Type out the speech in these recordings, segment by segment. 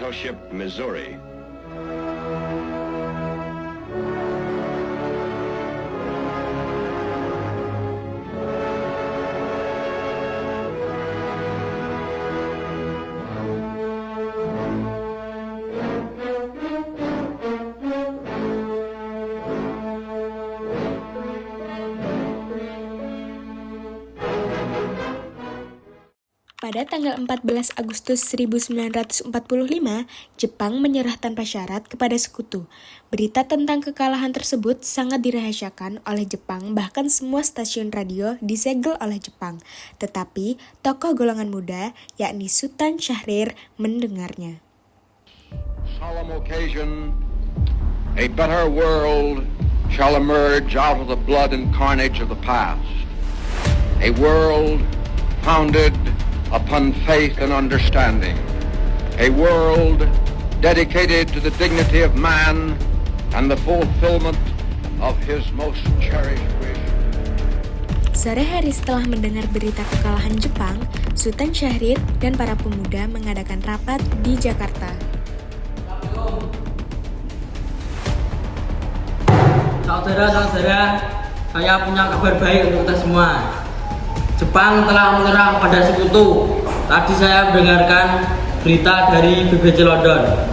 battleship Missouri. Pada tanggal 14 Agustus 1945, Jepang menyerah tanpa syarat kepada sekutu. Berita tentang kekalahan tersebut sangat dirahasiakan oleh Jepang, bahkan semua stasiun radio disegel oleh Jepang. Tetapi, tokoh golongan muda, yakni Sultan Syahrir, mendengarnya. Solemn occasion, a better world shall emerge out of the blood and carnage of the past. A world founded upon faith and understanding, a world dedicated to the dignity of man and the fulfillment of his most cherished wish. Sore hari setelah mendengar berita kekalahan Jepang, Sultan Syahrir dan para pemuda mengadakan rapat di Jakarta. Saudara-saudara, saya punya kabar baik untuk kita semua. Jepang telah menyerah pada sekutu. Tadi saya mendengarkan berita dari BBC London.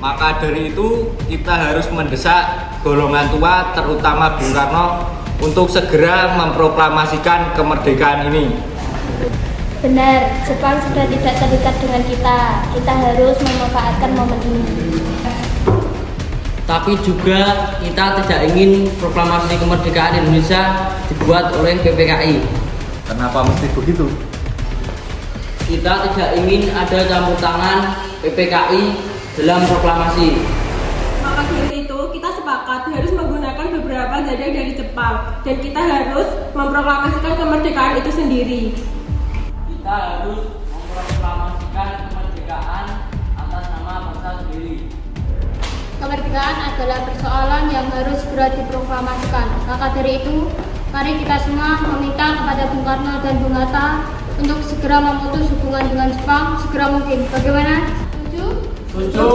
Maka dari itu kita harus mendesak golongan tua, terutama Bung Karno, untuk segera memproklamasikan kemerdekaan ini. Benar, Jepang sudah tidak terikat dengan kita. Kita harus memanfaatkan momen ini. Tapi juga kita tidak ingin proklamasi kemerdekaan Indonesia dibuat oleh PPKI. Kenapa mesti begitu? Kita tidak ingin ada campur tangan PPKI dalam proklamasi. Maka dari itu kita sepakat harus menggunakan beberapa zada dari Jepang dan kita harus memproklamasikan kemerdekaan itu sendiri. Kita harus memproklamasikan kemerdekaan atas nama bangsa sendiri. Kemerdekaan adalah persoalan yang harus segera diproklamasikan. Maka dari itu, mari kita semua meminta kepada Bung Karno dan Bung Hatta untuk segera memutus hubungan dengan Jepang segera mungkin. Bagaimana? Setuju? Setuju.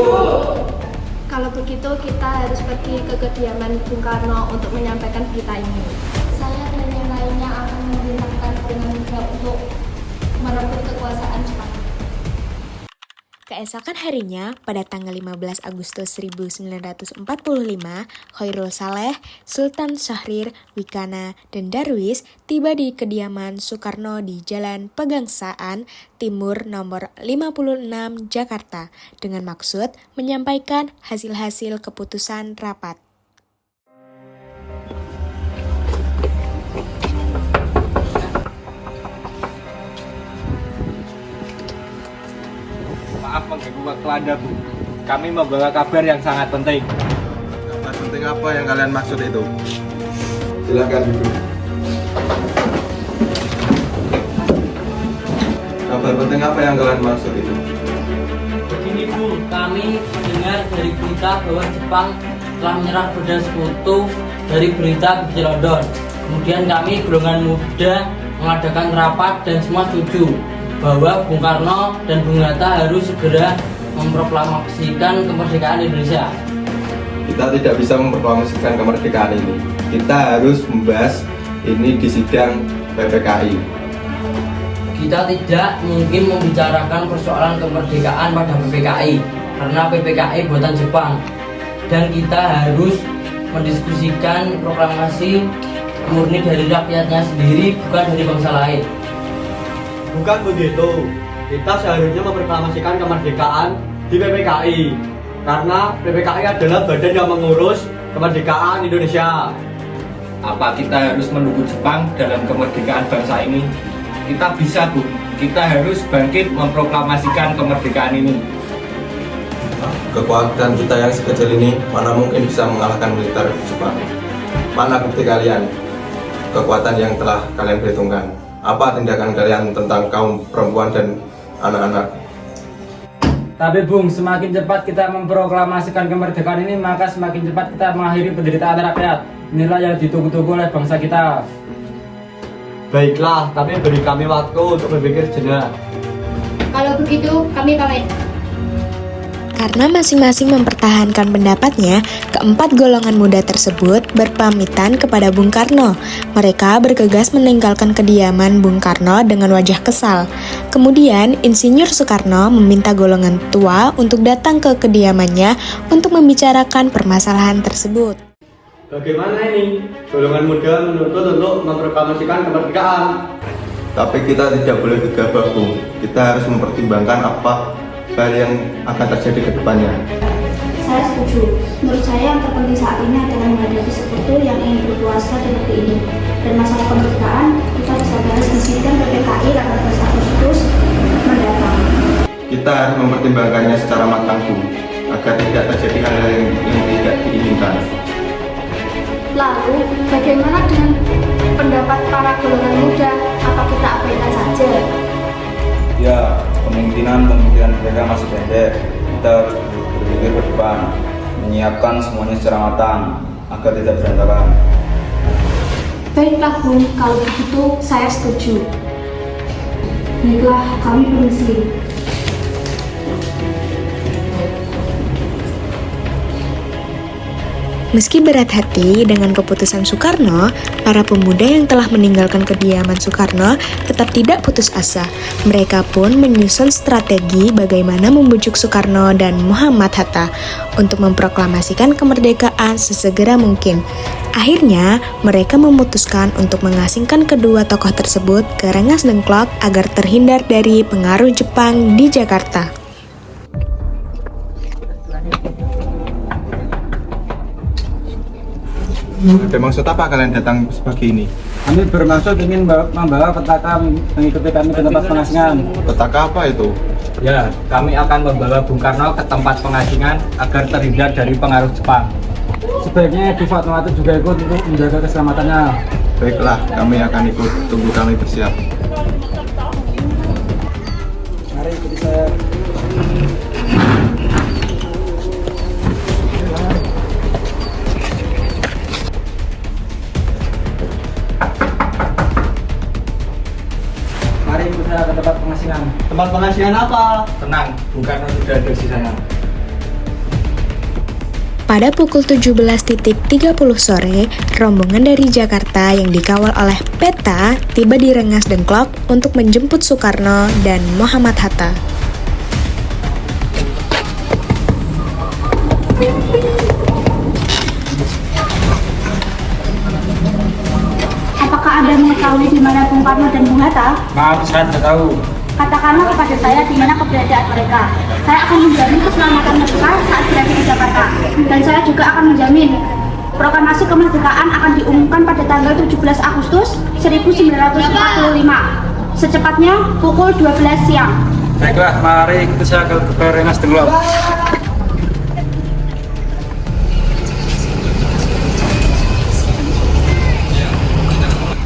Kalau begitu, kita harus pergi ke kediaman Bung Karno untuk menyampaikan berita ini. Saya dan yang lainnya akan memerintahkan dengan mudah untuk merebut kekuasaan Jepang. Keesokan harinya, pada tanggal 15 Agustus 1945, Khairul Saleh, Sultan Syahrir, Wikana, dan Darwis tiba di kediaman Soekarno di Jalan Pegangsaan Timur nomor 56 Jakarta dengan maksud menyampaikan hasil-hasil keputusan rapat. Maaf mengganggu waktu Anda, Bu. Kami membawa kabar yang sangat penting. Kabar penting apa yang kalian maksud itu? Silakan duduk. Kabar penting apa yang kalian maksud itu? Begini Bu, kami dengar dari berita bahwa Jepang telah menyerah pada sekutu dari berita BBC London. Kemudian kami golongan muda mengadakan rapat dan semua setuju bahwa Bung Karno dan Bung Hatta harus segera memproklamasikan kemerdekaan Indonesia. Kita tidak bisa memproklamasikan kemerdekaan ini. Kita harus membahas ini di sidang PPKI. Kita tidak mungkin membicarakan persoalan kemerdekaan pada PPKI karena PPKI buatan Jepang. Dan kita harus mendiskusikan proklamasi murni dari rakyatnya sendiri, bukan dari bangsa lain. Bukan begitu, kita seharusnya memproklamasikan kemerdekaan di PPKI karena PPKI adalah badan yang mengurus kemerdekaan Indonesia. Apa kita harus menunggu Jepang dalam kemerdekaan bangsa ini? Kita bisa, Bu. Kita harus bangkit memproklamasikan kemerdekaan ini. Kekuatan kita yang sekecil ini mana mungkin bisa mengalahkan militer Jepang? Mana bukti kalian? Kekuatan yang telah kalian perhitungkan. Apa tindakan kalian tentang kaum perempuan dan anak-anak? Tapi Bung, semakin cepat kita memproklamasikan kemerdekaan ini, maka semakin cepat kita mengakhiri penderitaan rakyat. Inilah yang ditunggu-tunggu oleh bangsa kita. Baiklah, tapi beri kami waktu untuk berpikir sejenak. Kalau begitu, kami pamit. Karena masing-masing mempertahankan pendapatnya, keempat golongan muda tersebut berpamitan kepada Bung Karno. Mereka bergegas meninggalkan kediaman Bung Karno dengan wajah kesal. Kemudian, Insinyur Soekarno meminta golongan tua untuk datang ke kediamannya untuk membicarakan permasalahan tersebut. Bagaimana ini? Golongan muda menuntut untuk memproklamasikan kemerdekaan. Tapi kita tidak boleh gegabah, Bung. Kita harus mempertimbangkan apa hal yang akan terjadi ke depannya. Saya setuju. Menurut saya yang terpenting saat ini adalah menghadapi sekutu yang ingin berkuasa seperti ini. Dan masalah kemerdekaan kita bisa bahas di sidang PPKI 18 Agustus mendatang. Kita harus mempertimbangkannya secara matang, Bung, agar tidak terjadi hal-hal yang tidak diinginkan. Lalu, bagaimana dengan pendapat para golongan muda? Apa kita abaikan saja? Ya, kemungkinan mereka masih pendek. Kita harus berpikir ke depan, menyiapkan semuanya secara matang agar tidak berantakan. Baiklah Bung, kalau begitu saya setuju. Baiklah, kami permisi. Meski berat hati dengan keputusan Soekarno, para pemuda yang telah meninggalkan kediaman Soekarno tetap tidak putus asa. Mereka pun menyusun strategi bagaimana membujuk Soekarno dan Muhammad Hatta untuk memproklamasikan kemerdekaan sesegera mungkin. Akhirnya, mereka memutuskan untuk mengasingkan kedua tokoh tersebut ke Rengas Dengklok agar terhindar dari pengaruh Jepang di Jakarta. Ada maksud apa kalian datang sebagai ini? Kami bermaksud ingin membawa petaka mengikuti kami ke tempat pengasingan. Petaka apa itu? Ya, kami akan membawa Bung Karno ke tempat pengasingan agar terhindar dari pengaruh Jepang. Sebaiknya Di Fatmawati juga ikut untuk menjaga keselamatannya. Baiklah, kami akan ikut. Tunggu kami bersiap. Mari ikuti saya. Mari ikut saya ke tempat pengasingan. Tempat pengasingan apa? Tenang, Bung Karno sudah ada di sana. Pada pukul 17.30 sore, rombongan dari Jakarta yang dikawal oleh Peta tiba di Rengas Dengklok untuk menjemput Soekarno dan Muhammad Hatta. Apakah Anda mengetahui di mana Bung Karno dan Bung Hatta? Maaf, saya tidak tahu. Katakanlah kepada saya di mana keberadaan mereka. Saya akan menjamin keselamatan mereka saat berada di Jakarta. Dan saya juga akan menjamin proklamasi kemerdekaan akan diumumkan pada tanggal 17 Agustus 1945. Secepatnya pukul 12 siang. Baiklah, mari ikuti saya ke Rengas Dengklok.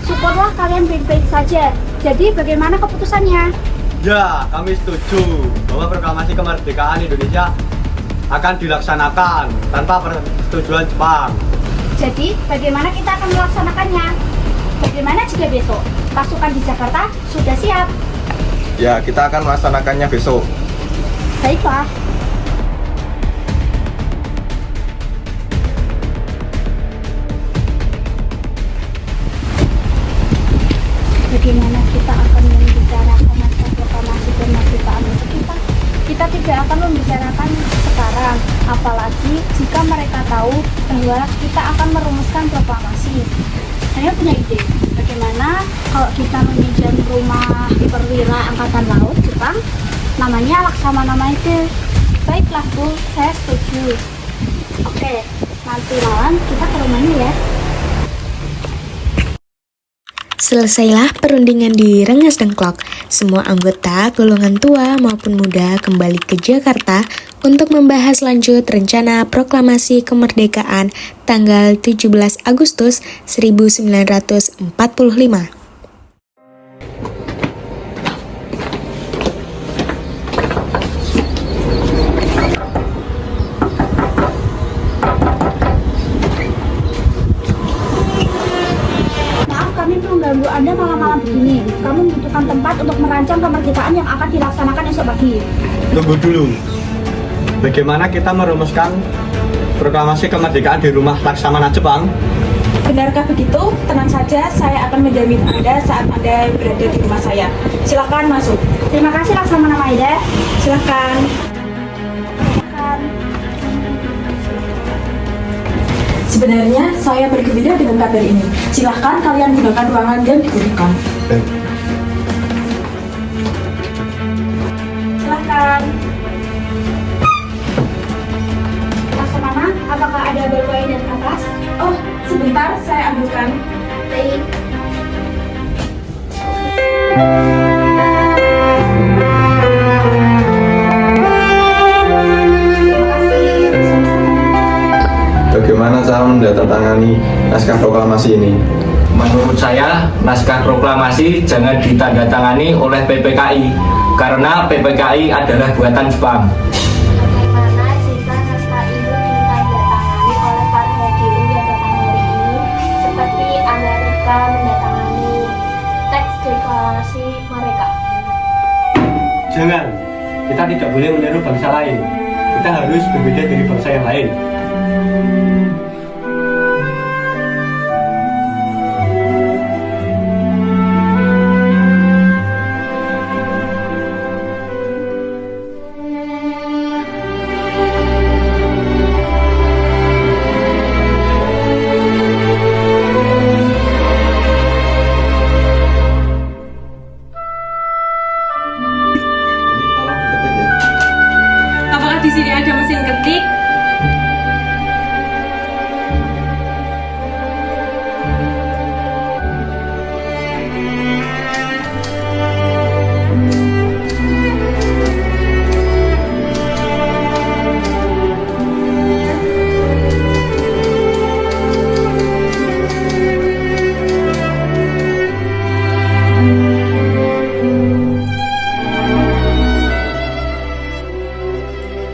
Syukurlah kalian baik-baik saja. Jadi bagaimana keputusannya? Ya, kami setuju bahwa proklamasi kemerdekaan Indonesia akan dilaksanakan tanpa persetujuan Jepang. Jadi bagaimana kita akan melaksanakannya? Bagaimana jika besok pasukan di Jakarta sudah siap? Ya, kita akan melaksanakannya besok. Baiklah. Bagaimana kita akan membicarakan masalah proklamasi kemerdekaan kita? Kita tidak akan membicarakan sekarang, apalagi jika mereka tahu bahwa kita akan merumuskan proklamasi. Saya punya ide, bagaimana kalau kita meminjam rumah perwira Angkatan Laut Jepang, namanya Laksamana Maide. Baiklah Bu, saya setuju. Oke, nanti malam kita ke rumahnya ya. Selesailah perundingan di Rengas Dengklok. Semua anggota golongan tua maupun muda kembali ke Jakarta untuk membahas lanjut rencana proklamasi kemerdekaan tanggal 17 Agustus 1945. Mengganggu Anda malam-malam begini. Kamu membutuhkan tempat untuk merancang kemerdekaan yang akan dilaksanakan esok pagi. Tunggu dulu. bagaimana kita merumuskan proklamasi kemerdekaan di rumah Laksamana Jepang? Benarkah begitu? Tenang saja, saya akan menjamin Anda saat Anda berada di rumah saya. Silakan masuk. Terima kasih Laksamana Maeda. Silakan. Sebenarnya saya berbeda dengan kabar ini. Silakan kalian gunakan ruangan yang diberikan. Silakan. Laksamana, apakah ada balkon dan kapas? Oh, sebentar saya ambilkan. Baik. Bagaimana cara menandatangani naskah proklamasi ini? Menurut saya, naskah proklamasi jangan ditandatangani oleh PPKI karena PPKI adalah buatan Jepang. Bagaimana jika naskah itu ditandatangani oleh para hadirin yang datang hari ini, seperti Amerika mendatangani teks deklarasi mereka? Jangan, kita tidak boleh meniru bangsa lain. Kita harus berbeda dari bangsa yang lain. Apakah di sini ada mesin ketik?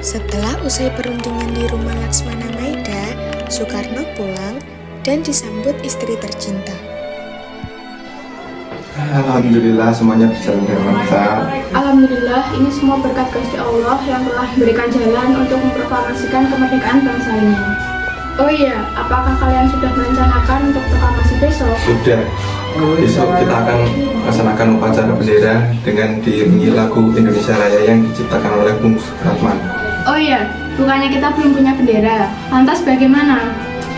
Setelah usai perundingan di rumah Laksmana Maeda, Soekarno pulang dan disambut istri tercinta. Alhamdulillah semuanya berjalan dengan lancar. Alhamdulillah, ini semua berkat Gusti Allah yang telah memberikan jalan untuk memproklamasikan kemerdekaan bangsa ini. Oh iya, apakah kalian sudah merencanakan untuk proklamasi besok? Sudah. Besok kita akan melaksanakan upacara bendera dengan diiringi lagu Indonesia Raya yang diciptakan oleh Bung Supratman. Oh iya, bukannya kita belum punya bendera. Lantas bagaimana?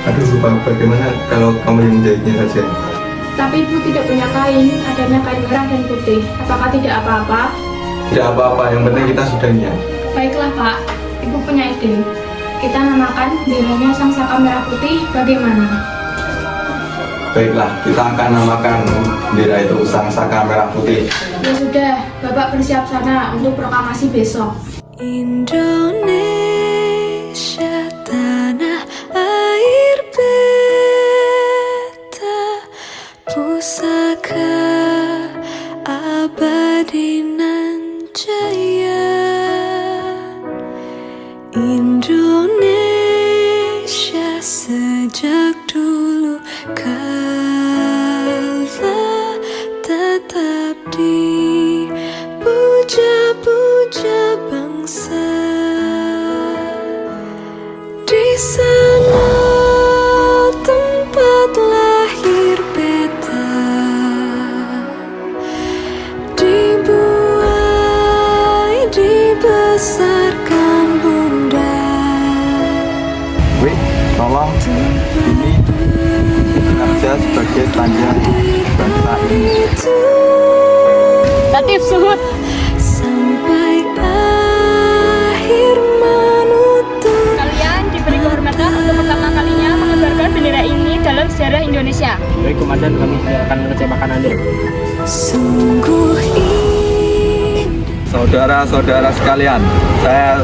Aduh, lupa bagaimana kalau kamu yang menjahitnya saja. Tapi ibu tidak punya kain, adanya kain merah dan putih. Apakah tidak apa-apa? Tidak apa-apa, yang penting kita sudah niat. Baiklah Pak, ibu punya ide. Kita namakan benderanya Sang Saka Merah Putih, bagaimana? Baiklah, kita akan namakan bendera itu Sang Saka Merah Putih. Ya sudah, Bapak bersiap sana untuk proklamasi besok. Indonesia tanah air beta, pusaka abadi nan jaya. Indonesia sejak dulu kala tetap dipuja-puja bangsa. Di sana tempat lahir beta, dibuai dibesarkan bunda. Wih, tolong ini bekerja sebagai tanda bangsa ini. Latif Suhud. Sampai akhir menutup. Kalian diberi kehormatan untuk pertama kalinya mengibarkan bendera ini dalam sejarah Indonesia. Baik komandan, kami tidak akan mengecewakan Anda. Sungguh Saudara-saudara sekalian, saya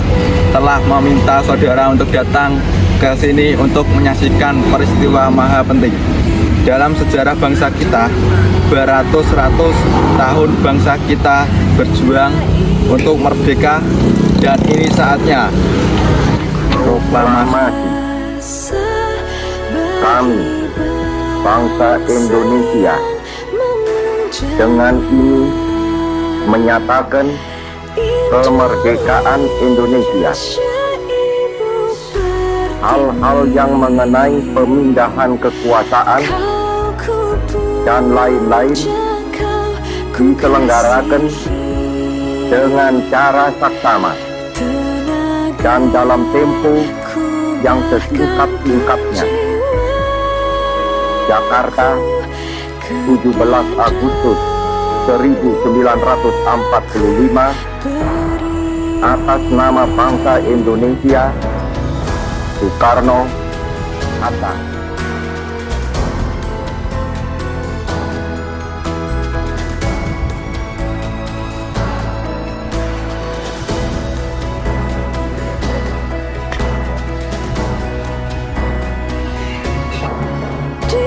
telah meminta saudara untuk datang ke sini untuk menyaksikan peristiwa maha penting dalam sejarah bangsa kita. Beratus-ratus tahun bangsa kita berjuang untuk merdeka, dan ini saatnya proklamasi kami bangsa Indonesia dengan ini menyatakan kemerdekaan Indonesia hal-hal yang mengenai pemindahan kekuasaan dan lain-lain diselenggarakan dengan cara saksama dan dalam tempo yang sesingkat-singkatnya. Jakarta, 17 Agustus 1945, atas nama bangsa Indonesia, Soekarno, Hatta. Di